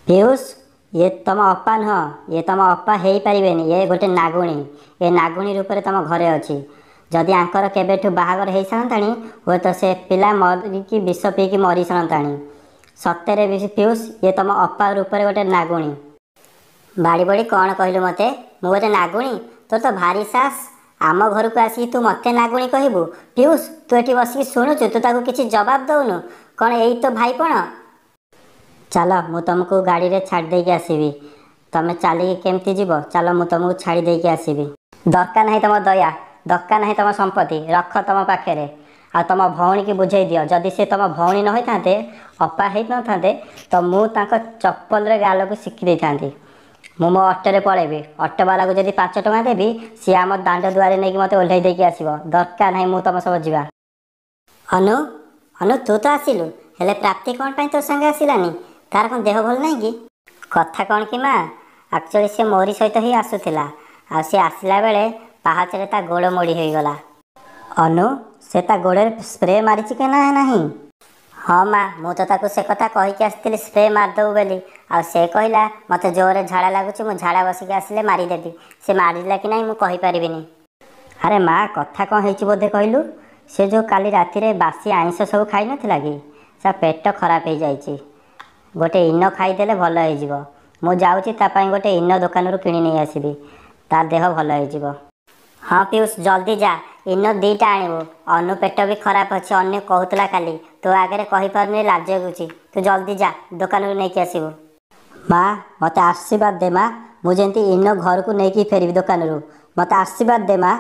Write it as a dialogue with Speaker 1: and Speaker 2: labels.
Speaker 1: पीयूष ये तुम अप्पा नुह ये तुम अप्पा हो पारे ये गोटे नागुणी ये नागुणी रूप में तुम घरे अच्छी जदि आंकर केबेठू बाहागर हो सारता हुए तो से पिला मरिकी विष पीकी मरी सारता सତରେ पीयूष ये तुम अप्पा रूप में गोटे नागुणी बाड़ी बड़ी कौन कहलु मते मु गोटे नागुणी तोर तो भारी सास आम घर को आसी तू मते नागुणी कहबू पीयूष तू एटी बसिक शुणुचु तू ताको किसी जवाब दौनु कौन यही तो भाईपण चल मु तुमको गाड़ी रे छाड़ देकी आसबि तमें चलिकी केमती जीव चल मु तुमको छाड़ी देकी आसबि दरकार नहीं तुम दया दरकार नहीं तुम संपत्ति रख तुम पाखे आ तुम भौणी की बुझे दियो जदि से तुम भौणी न होते अप्पा हो न था तो मु चप्पल रे गाल को शिखी दे था मु मो अटोरे पलैबी अटो वाला को जब 5 टଙ୍କା देवी सी आम दांड दुआरे नहीं मत ओह्ल देकी आसो दरकार नहीं मु तुम सब जा अनु अनु तू तो आसिलु हेले प्राप्ति कौन पाई तो संगे आसिलानी तार कौन देह भल नहीं कि कथा कौन कि माँ एक्चुअली सी मोरी सहित ही आसूला आ सी आसला बेले पाहाचरे ता गोड़ मोड़ी हो गला अनु से ता गोड़े स्प्रे मारी के ना नहीं हाँ माँ मु तो ताको से कथा कहीकि आसती स्प्रे मारदेबू बोली आ से कहला मत जोरे झाड़ा लगुच मु झाड़ा बसिक आसिले मारिदेवी से मारिला कि नहीं मुझे पारिनी अरे माँ कथा कौन हो बोधे कहलु से जो काली राति बासी आइंस सब खाई नथिला कि से पेट खराब हो जाइए गोटे इनो खाईदे भल हो मु जाऊँगी गोटे इनो दुकान रू किणी नहीं आसबि तार देह भल हो हाँ पीयूष जल्दी जा इनो 2टा आणबू अनु पेट भी खराब अच्छे अन्न कहूला काली तो आगे कहीपारे लाज गुची तू जल्दी जा दुकान रू नहीं आसबू माँ मत आशीर्वाद दे माँ मुझे इनो घर को लेकिन फेरबी दुकान रू मत आशीर्वाद दे माँ।